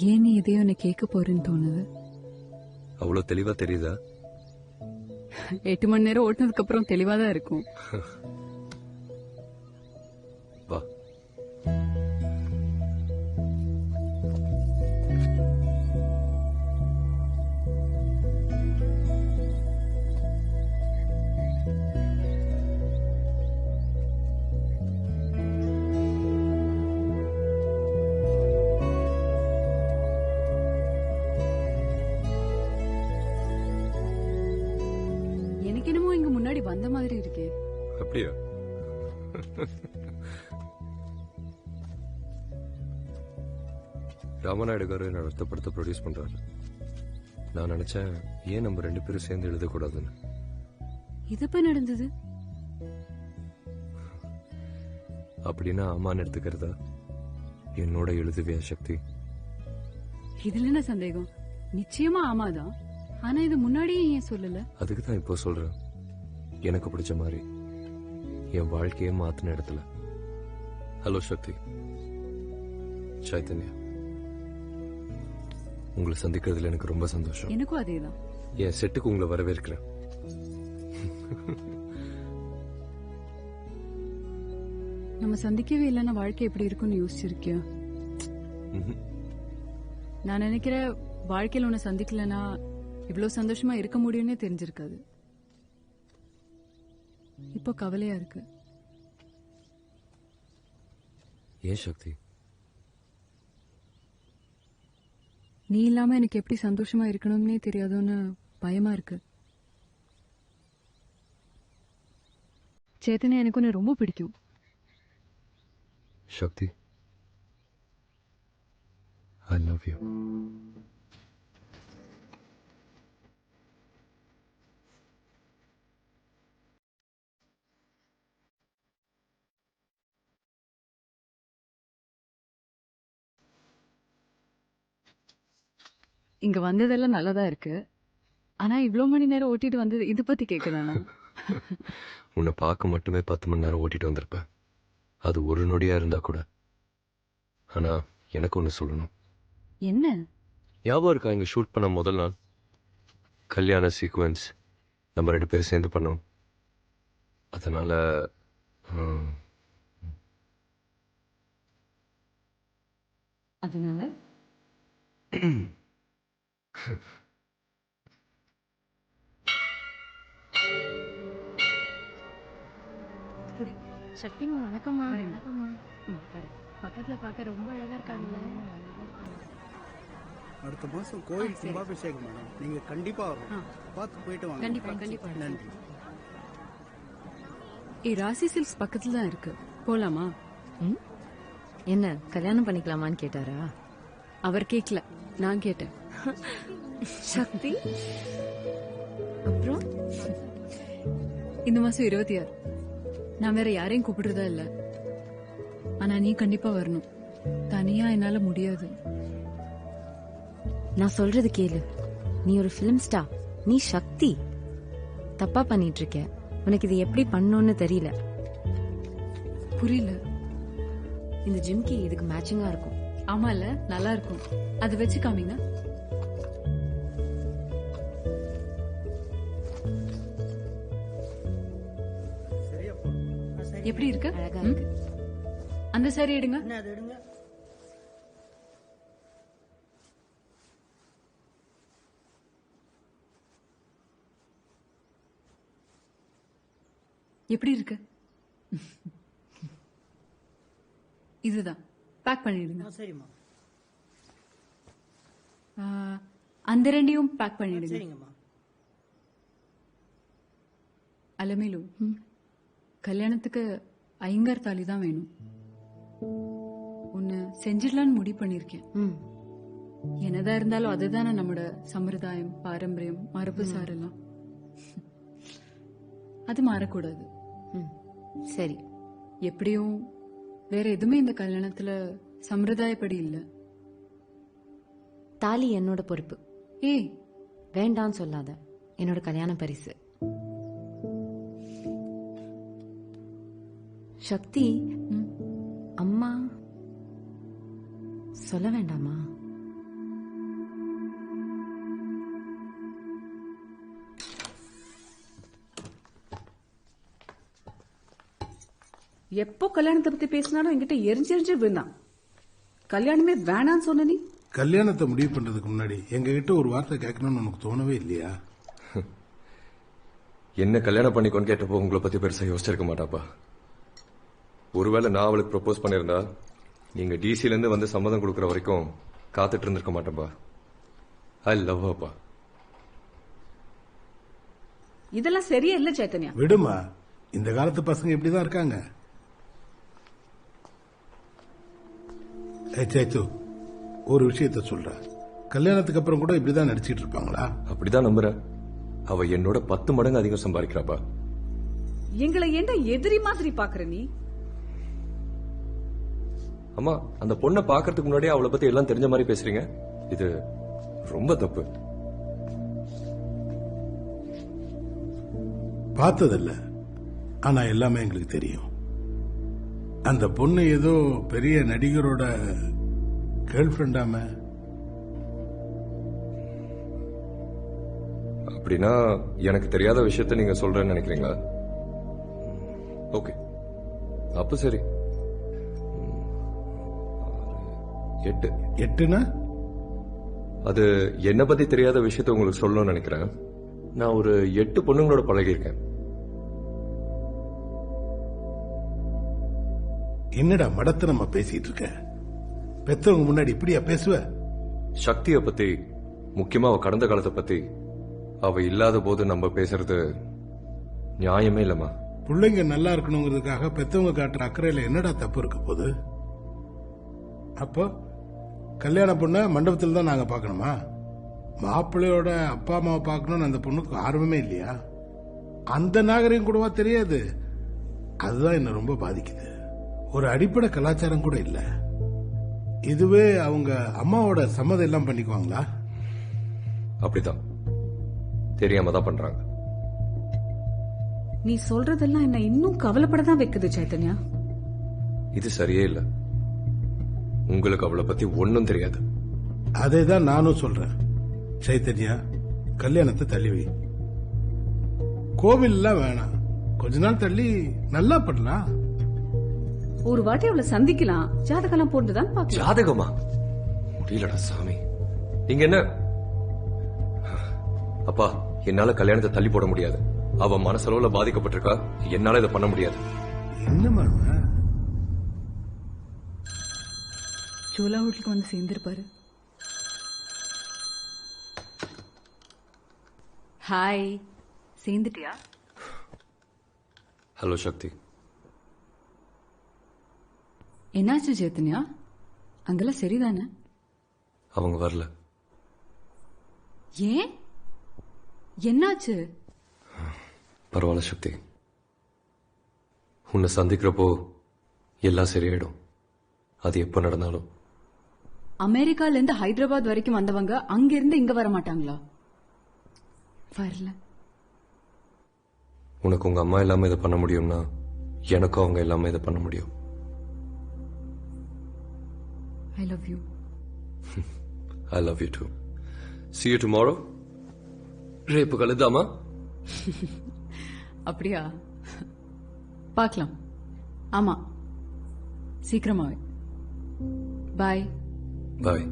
ஏன் நீ எதையோ என்ன கேட்க போறேன்னு தோணுது. அவ்வளவு தெளிவா தெரியுதா? 8 மணி நேரம் ஓட்டுனதுக்கு அப்புறம் தெளிவாதான் இருக்கும். வா. எனக்கு என்னமோ இங்க முன்னாடி வந்த மாதிரி இருக்கே. அப்படியா? ராமநாயுடு காரு என்னோட அடுத்த படத்தை ப்ரொடியூஸ் பண்றாரு. நான் நினைச்சேன் ஏன் நம்ம 2 பேரும் சேர்ந்து எழுதக்கூடாதுன்னு. இது எப்ப நடந்தது? அப்படின்னா ஆமான்னு எடுத்துக்கிறதா? என்னோட எழுதுவியா சக்தி? இதுல என்ன சந்தேகம்? நிச்சயமா ஆமாதான். ஆனா இது முன்னாடியே ஏன் சொல்லல? அதுக்கு தான் இப்போ சொல்றேன். எனக்கு பிடிச்ச மாதிரி என் வாழ்க்கையே மாத்தின இடத்துல. ஹலோ சக்தி, சைத்தன்யா. உங்களை சந்திக்கிறதுல எனக்கு ரொம்ப சந்தோஷம். எனக்கும் அதேதான். என் செட்டுக்கு உங்களை வரவேற்கிறேன். நம்ம சந்திக்கவே இல்லைன்னா வாழ்க்கை எப்படி இருக்கும்னு யோசிச்சிருக்கியா? நான் நினைக்கிற வாழ்க்கையில உன்னை சந்திக்கலன்னா இவ்வளவு சந்தோஷமா இருக்க முடியும்னே தெரிஞ்சிருக்காது. இப்போ கவலையா இருக்கு. ஏன் சக்தி? நீ இல்லாம எனக்கு எப்படி சந்தோஷமா இருக்கணும்னே தெரியாதோன்னு பயமா இருக்கு. சேத்தனை எனக்கு உன்னை ரொம்ப பிடிக்கும். சக்தி, I love you. இங்க வந்ததெல்லாம் நல்லதா இருக்கு. ஆனா இவ்வளவு மணி நேரம் ஓட்டிட்டு வந்தது இது பத்தி கேக்குதானா? உன்னை பார்க்க மட்டுமே 10 மணி நேரம் ஓட்டிட்டு வந்திருப்பேன். அது ஒரு நொடியா இருந்தா கூட. ஆனா எனக்கு ஒண்ணு சொல்லணும். என்ன? ஞாபகம் இருக்கா இங்க ஷூட் பண்ண முதல் நாள்? கல்யாண சீக்வன்ஸ் நம்ம 2 பேரும் சேர்ந்து பண்ணோம். அதனால அதனால சக்திமா வணக்கம்மா. பக்கத்துல பார்க்க ரொம்ப அழகா இருக்காங்கல்ல. அடுத்த மாசம் கோயில் கும்பாபிஷேகம் மேடம். நீங்க கண்டிப்பா வரணும். பார்த்து போயிட்டு வாங்க. கண்டிப்பா கண்டிப்பா. நன்றி. ராசி சில்க்ஸ் பக்கத்துல தான் இருக்கு. போலாமா? என்ன கல்யாணம் பண்ணிக்கலாமான்னு கேட்டாரா? அவர் கேட்கல, நான் கேட்டேன். சக்தி அப்புறம் இந்த மாசம் 26. நான் வேற யாரையும் கூப்பிடுறதா இல்ல. ஆனா நீ கண்டிப்பா வரணும். தனியா என்னால முடியாது. நான் சொல்றது கேளு. நீ ஒரு பிலிம் ஸ்டார். நீ சக்தி. தப்பா பண்ணிட்டு இருக்க. உனக்கு இது எப்படி பண்ணணும்னு தெரியல. புரியல. இந்த ஜிம்கி இதுக்கு மேட்சிங்கா இருக்கும். ஆமால, நல்லா இருக்கும். அதை வச்சு காமிங்க. எப்படி இருக்கு? அழகா இருக்கு. அந்த சாரி எடுங்க. எப்படி இருக்கு? இதுதான். பேக் பண்ணிடுங்க. சரிம்மா. அந்த ரெண்டையும் பேக் பண்ணிடுங்க. சரிங்கம்மா. அலமேலு, கல்யாணத்துக்கு ஐயங்கார் தாலி தான் வேணும். உன்னை செஞ்சிடலான்னு முடிவு பண்ணிருக்கேன். என்னதான் இருந்தாலும் அதுதானே நம்மளோட சம்பிரதாயம், பாரம்பரியம், மரபு சாரெல்லாம். அது மாறக்கூடாது. சரி. எப்படியும் வேற எதுவுமே இந்த கல்யாணத்துல சம்பிரதாயப்படி இல்ல. தாலி என்னோட பொறுப்பு. ஏய், வேண்டான்னு சொல்லாத. என்னோட கல்யாண பரிசு. சக்தி, அம்மா சொல்ல வேண்டாமா? எப்போ கல்யாணத்தை பத்தி பேசினாலும் என்கிட்ட எரிஞ்சு விழுந்தான். கல்யாணமே வேணான்னு சொன்ன நீ. கல்யாணத்தை முடிவு பண்றதுக்கு முன்னாடி எங்க கிட்ட ஒரு வார்த்தை கேட்கணும்னு உனக்கு தோணவே இல்லையா? என்ன கல்யாணம் பண்ணிக்கோன்னு கேட்டப்போ உங்களை பத்தி பெருசா யோசிச்சிருக்க மாட்டாப்பா. ஒருவேளை நான் அவளுக்கு ப்ரொபோஸ் பண்ணிருந்தா நீங்க டிசில இருந்து வந்து சம்மதம் கொடுக்கற வரைக்கும் காத்துட்டு இருந்திருக்க மாட்டேன்பா. I love ஹர்ப்பா. இதெல்லாம் சரியா இல்ல சைத்தன்யா. விடுமா, இந்த காலத்து பசங்க இப்படிதான் இருக்காங்க. சேத்து, ஒரு விஷயத்த சொல்ற, கல்யாணத்துக்கு அப்புறம் கூட இப்படிதான் நடிச்சிட்டு இருப்பாங்களா? அப்படிதான் நம்புறேன். அவ என்னோட 10 மடங்கு அதிகம் சம்பாதிக்கிறாப்பா. எங்களை என்ன எதிரி மாதிரி பாக்குற நீ? அம்மா, அந்த பொண்ணை பாக்குறதுக்கு முன்னாடியே அவளை பத்தி எல்லாம் தெரிஞ்ச மாதிரி பேசுறீங்க. இது ரொம்ப தப்பு. பார்த்ததில்ல, ஆனா எல்லாமே எங்களுக்கு தெரியும். அந்த பொண்ணு ஏதோ பெரிய நடிகரோட கேர்ள் ஃபிரெண்டாம. அப்படின்னா எனக்கு தெரியாத விஷயத்த நீங்க சொல்றேன்னு நினைக்கிறீங்களா? ஓகே, அப்ப சரி. 8 8னா அது என்ன பத்தி தெரியாத விஷயத்த உங்களுக்கு சொல்லணும்னு நினைக்கிறேன். நான் ஒரு 8 பொண்ணுங்களோட பழகியிருக்கேன். என்னடா மடத்தை நம்ம பேசிட்டு இருக்க? பெத்தவங்க முன்னாடி இப்படியா பேசுவ? சக்தியை பத்தி, முக்கியமா அவ கடந்த காலத்தை பத்தி, அவ இல்லாத போது நம்ம பேசுறது நியாயமே இல்லம்மா. பிள்ளைங்க நல்லா இருக்கணுங்கிறதுக்காக பெத்தவங்க காட்டுற அக்கறையில என்னடா தப்பு இருக்க போகுது? அப்போ கல்யாண பொண்ண மண்டபத்தில் தான் நாங்க பார்க்கணுமா? மாப்பிள்ளையோட அப்பா அம்மாவை பார்க்கணும்னு அந்த பொண்ணுக்கு ஆர்வமே இல்லையா? அந்த நாகரிகம் கூடவா தெரியாது? அதுதான் என்ன ரொம்ப பாதிக்குது. ஒரு அடிப்படை கலாச்சாரம் கூட இல்ல. இதுவே அவங்க அம்மாவோட சம்மதம் எல்லாம் பண்ணிக்குவாங்களா? அப்படிதான், தெரியாம தான் பண்றாங்க. நீ சொல்றதெல்லாம் என்ன இன்னும் கவலைப்படதான் வைக்குது சைத்தன்யா. இது சரியே இல்ல. உங்களுக்கு அவளை பத்தி ஒன்னும் தெரியாது. அதேதான் நானும் சொல்றேன். சைத்தன்யா, கல்யாணத்தை தள்ளி வை. கோவில் எல்லாம் வேணாம், கொஞ்ச நாள் தள்ளி நல்லா பண்ணலாம். ஒரு வாட்டி அவளை சந்திக்கலாம், ஜாதகம் போட்டுதான் பாக்கலாம். ஜாதகமா? முடியலடா சாமி. நீங்க என்ன அப்பா, என்னால கல்யாணத்தை தள்ளி போட முடியாது. அவ மனசளவுல பாதிக்கப்பட்டிருக்கா, என்னால இதை பண்ண முடியாது. என்னமா சோலா ஹோட்டலுக்கு வந்து சேர்ந்திருப்பாரு. ஹாய், சேர்ந்துட்டியா? ஹலோ சக்தி. என்னாச்சு சேத்தன்யா? அங்கெல்லாம் சரிதானே? அவங்க வரல. ஏன், என்னாச்சு? பரவாயில்ல சக்தி, உன்னை சந்திக்கிறப்போ எல்லாம் சரியாயிடும். அது எப்ப நடந்தாலும். அமெரிக்கால இருந்து ஹைதராபாத் வரைக்கும் வந்தவங்க அங்க இருந்து இங்க வர மாட்டாங்களா? வரல. உனக்கு உங்க அம்மா இல்லாம இதை பண்ண முடியும்னா எனக்கும் அவங்க இல்லாம இதை பண்ண முடியும். I love you. I love you too. See you tomorrow. ரேப்பு கழுதாமா? அப்படியா? பார்க்கலாம். ஆமா, சீக்கிரமாவே. பாய். பாய்.